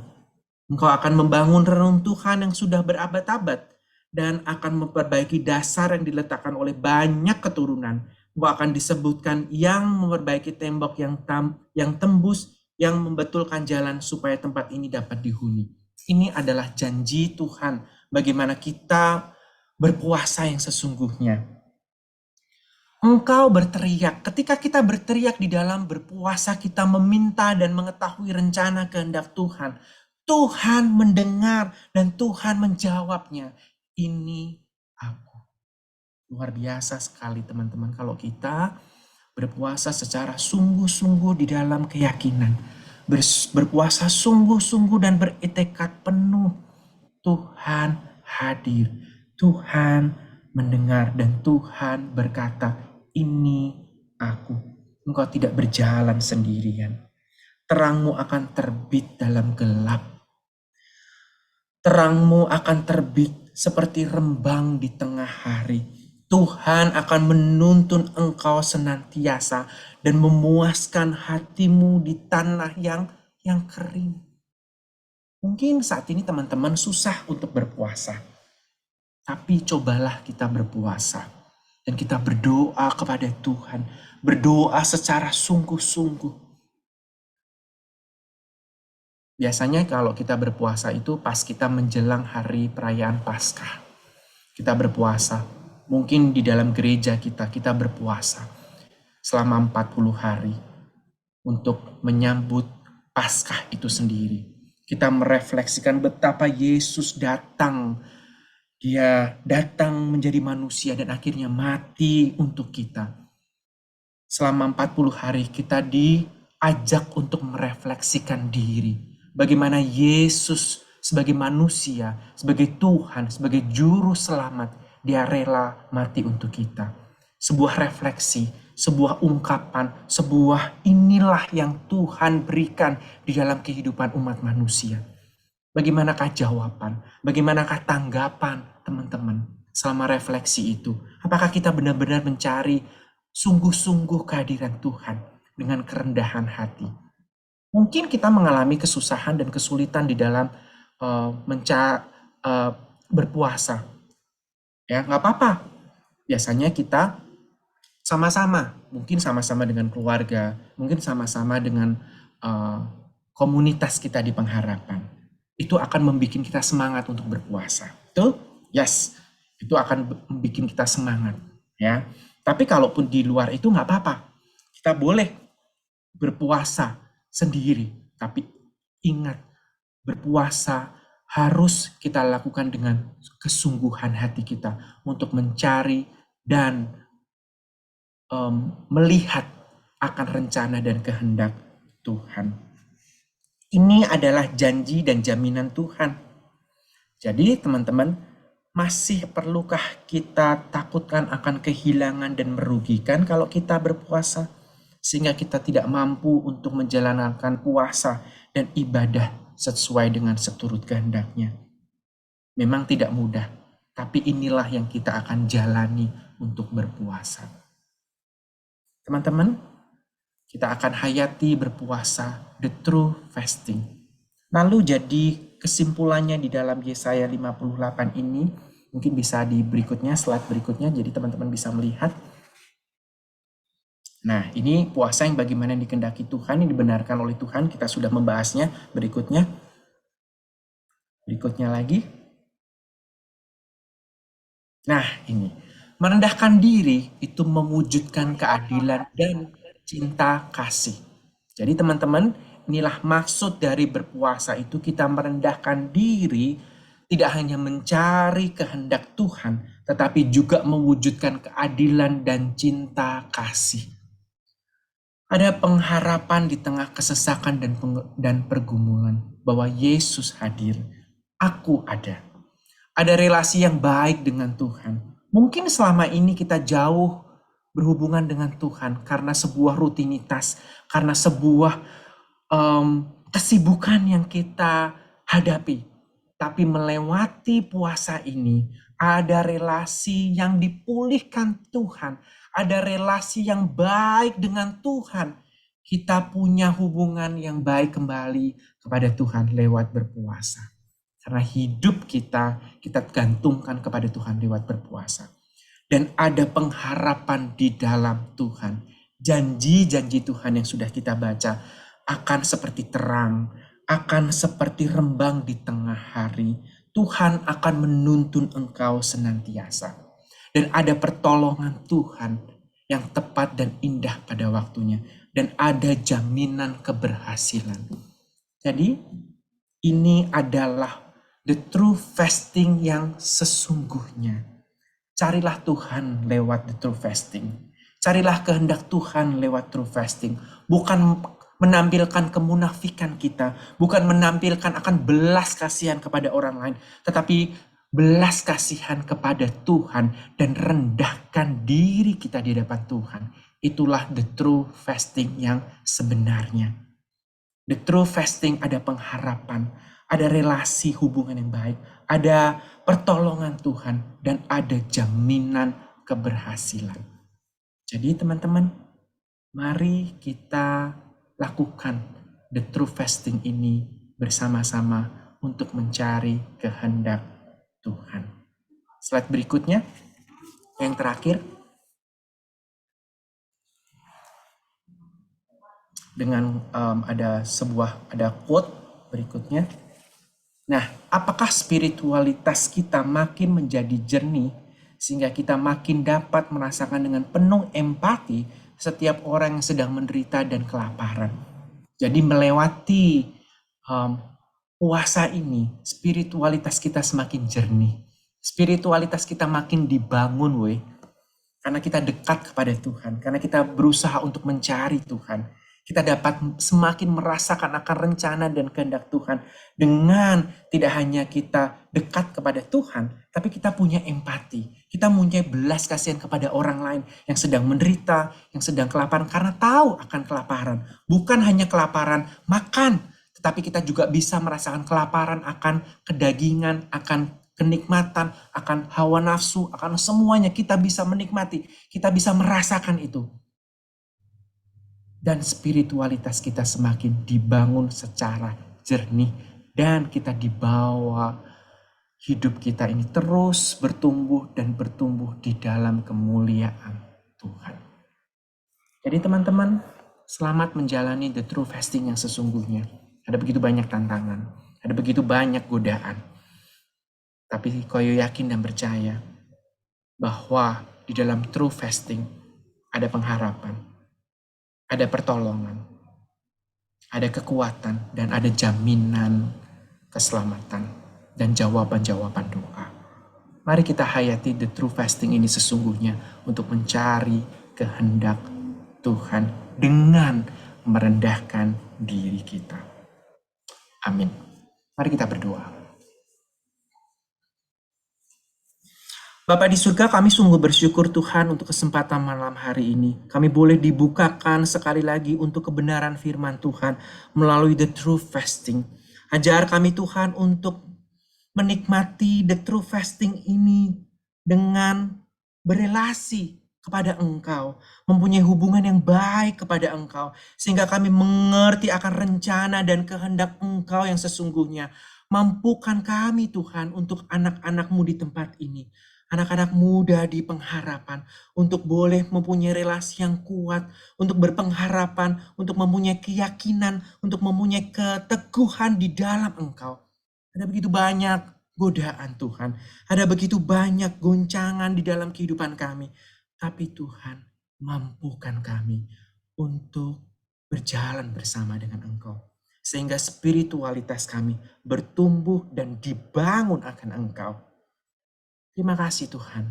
Engkau akan membangun reruntuhan yang sudah berabad-abad dan akan memperbaiki dasar yang diletakkan oleh banyak keturunan. Engkau akan disebutkan yang memperbaiki tembok yang tembus, yang membetulkan jalan supaya tempat ini dapat dihuni. Ini adalah janji Tuhan bagaimana kita berpuasa yang sesungguhnya. Engkau berteriak, ketika kita berteriak di dalam berpuasa, kita meminta dan mengetahui rencana kehendak Tuhan. Tuhan mendengar dan Tuhan menjawabnya. Ini aku. Luar biasa sekali teman-teman kalau kita berpuasa secara sungguh-sungguh di dalam keyakinan. Berpuasa sungguh-sungguh dan bertekad penuh. Tuhan hadir, Tuhan mendengar dan Tuhan berkata, ini aku. Engkau tidak berjalan sendirian. Terangmu akan terbit dalam gelap. Terangmu akan terbit seperti rembang di tengah hari. Tuhan akan menuntun engkau senantiasa dan memuaskan hatimu di tanah yang kering. Mungkin saat ini teman-teman susah untuk berpuasa. Tapi cobalah kita berpuasa. Dan kita berdoa kepada Tuhan. Berdoa secara sungguh-sungguh. Biasanya kalau kita berpuasa itu pas kita menjelang hari perayaan Paskah. Kita berpuasa. Mungkin di dalam gereja kita berpuasa selama 40 hari untuk menyambut Paskah itu sendiri. Kita merefleksikan betapa Yesus datang. Dia datang menjadi manusia dan akhirnya mati untuk kita. Selama 40 hari kita diajak untuk merefleksikan diri. Bagaimana Yesus sebagai manusia, sebagai Tuhan, sebagai juru selamat, dia rela mati untuk kita. Sebuah refleksi, sebuah ungkapan, sebuah inilah yang Tuhan berikan di dalam kehidupan umat manusia. Bagaimanakah jawaban? Bagaimanakah tanggapan teman-teman selama refleksi itu? Apakah kita benar-benar mencari sungguh-sungguh kehadiran Tuhan dengan kerendahan hati? Mungkin kita mengalami kesusahan dan kesulitan di dalam berpuasa. Ya, nggak apa-apa. Biasanya kita sama-sama, mungkin sama-sama dengan keluarga, mungkin sama-sama dengan komunitas kita di pengharapan. Itu akan membuat kita semangat untuk berpuasa. Betul? Yes. Itu akan membuat kita semangat. Ya. Tapi kalaupun di luar itu nggak apa-apa. Kita boleh berpuasa sendiri. Tapi ingat, berpuasa harus kita lakukan dengan kesungguhan hati kita untuk mencari dan melihat akan rencana dan kehendak Tuhan. Ini adalah janji dan jaminan Tuhan. Jadi teman-teman, masih perlukah kita takutkan akan kehilangan dan merugikan kalau kita berpuasa? Sehingga kita tidak mampu untuk menjalankan puasa dan ibadah sesuai dengan seturut kehendaknya. Memang tidak mudah, tapi inilah yang kita akan jalani untuk berpuasa. Teman-teman, kita akan hayati berpuasa, the true fasting. Lalu jadi kesimpulannya di dalam Yesaya 58 ini, mungkin bisa di berikutnya, slide berikutnya, jadi teman-teman bisa melihat. Nah, ini puasa yang bagaimana dikehendaki Tuhan, yang dibenarkan oleh Tuhan, kita sudah membahasnya berikutnya. Berikutnya lagi. Nah, ini merendahkan diri itu mewujudkan keadilan dan cinta kasih. Jadi teman-teman, inilah maksud dari berpuasa itu, kita merendahkan diri, tidak hanya mencari kehendak Tuhan, tetapi juga mewujudkan keadilan dan cinta kasih. Ada pengharapan di tengah kesesakan dan pergumulan bahwa Yesus hadir. Aku ada. Ada relasi yang baik dengan Tuhan. Mungkin selama ini kita jauh berhubungan dengan Tuhan karena sebuah rutinitas, karena sebuah kesibukan yang kita hadapi. Tapi melewati puasa ini, ada relasi yang dipulihkan Tuhan. Ada relasi yang baik dengan Tuhan. Kita punya hubungan yang baik kembali kepada Tuhan lewat berpuasa. Karena hidup kita gantungkan kepada Tuhan lewat berpuasa. Dan ada pengharapan di dalam Tuhan. Janji-janji Tuhan yang sudah kita baca akan seperti terang, akan seperti rembang di tengah hari. Tuhan akan menuntun engkau senantiasa. Dan ada pertolongan Tuhan yang tepat dan indah pada waktunya. Dan ada jaminan keberhasilan. Jadi ini adalah the true fasting yang sesungguhnya. Carilah Tuhan lewat the true fasting. Carilah kehendak Tuhan lewat true fasting. Bukan menampilkan kemunafikan kita. Bukan menampilkan akan belas kasihan kepada orang lain. Tetapi belas kasihan kepada Tuhan dan rendahkan diri kita di hadapan Tuhan. Itulah the true fasting yang sebenarnya. The true fasting ada pengharapan, ada relasi hubungan yang baik, ada pertolongan Tuhan, dan ada jaminan keberhasilan. Jadi teman-teman, mari kita lakukan the true fasting ini bersama-sama untuk mencari kehendak Tuhan. Slide berikutnya, yang terakhir. Dengan ada quote berikutnya. Nah, apakah spiritualitas kita makin menjadi jernih sehingga kita makin dapat merasakan dengan penuh empati setiap orang yang sedang menderita dan kelaparan. Jadi melewati puasa ini, spiritualitas kita semakin jernih. Spiritualitas kita makin dibangun, karena kita dekat kepada Tuhan, karena kita berusaha untuk mencari Tuhan. Kita dapat semakin merasakan akan rencana dan kehendak Tuhan dengan tidak hanya kita dekat kepada Tuhan, tapi kita punya empati. Kita punya belas kasihan kepada orang lain yang sedang menderita, yang sedang kelaparan, karena tahu akan kelaparan. Bukan hanya kelaparan makan, tetapi kita juga bisa merasakan kelaparan akan kedagingan, akan kenikmatan, akan hawa nafsu, akan semuanya kita bisa menikmati. Kita bisa merasakan itu. Dan spiritualitas kita semakin dibangun secara jernih. Dan kita dibawa hidup kita ini terus bertumbuh dan bertumbuh di dalam kemuliaan Tuhan. Jadi teman-teman, selamat menjalani the true fasting yang sesungguhnya. Ada begitu banyak tantangan, ada begitu banyak godaan. Tapi Koyo yakin dan percaya bahwa di dalam true fasting ada pengharapan, ada pertolongan, ada kekuatan, dan ada jaminan keselamatan dan jawaban-jawaban doa. Mari kita hayati the true fasting ini sesungguhnya untuk mencari kehendak Tuhan dengan merendahkan diri kita. Amin. Mari kita berdoa. Bapa di surga, kami sungguh bersyukur Tuhan untuk kesempatan malam hari ini. Kami boleh dibukakan sekali lagi untuk kebenaran firman Tuhan melalui the true fasting. Ajar kami Tuhan untuk menikmati the true fasting ini dengan berelasi kepada Engkau, mempunyai hubungan yang baik kepada Engkau, sehingga kami mengerti akan rencana dan kehendak Engkau yang sesungguhnya. Mampukan kami Tuhan untuk anak-anak-Mu di tempat ini. Anak-anak muda di pengharapan untuk boleh mempunyai relasi yang kuat, untuk berpengharapan, untuk mempunyai keyakinan, untuk mempunyai keteguhan di dalam Engkau. Ada begitu banyak godaan Tuhan. Ada begitu banyak goncangan di dalam kehidupan kami. Tapi Tuhan mampukan kami untuk berjalan bersama dengan Engkau. Sehingga spiritualitas kami bertumbuh dan dibangun akan Engkau. Terima kasih Tuhan.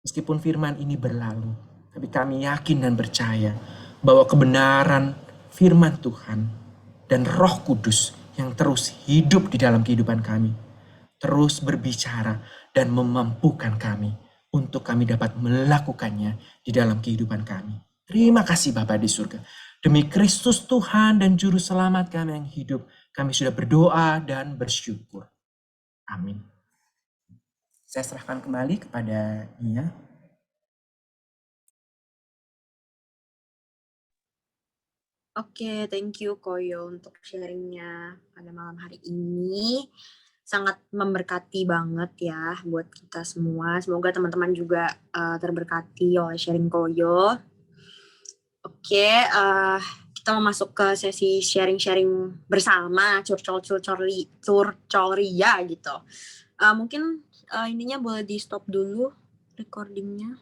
Meskipun firman ini berlalu, tapi kami yakin dan percaya bahwa kebenaran firman Tuhan dan Roh Kudus yang terus hidup di dalam kehidupan kami, terus berbicara dan memampukan kami untuk kami dapat melakukannya di dalam kehidupan kami. Terima kasih Bapa di surga. Demi Kristus Tuhan dan Juru Selamat kami yang hidup, kami sudah berdoa dan bersyukur. Amin. Saya serahkan kembali kepada Nia. Oke, thank you Koyo untuk sharingnya pada malam hari ini. Sangat memberkati banget ya buat kita semua. Semoga teman-teman juga terberkati oleh sharing Koyo. Oke, kita mau masuk ke sesi sharing-sharing bersama, curcol ria gitu. Mungkin ininya boleh di stop dulu recordingnya.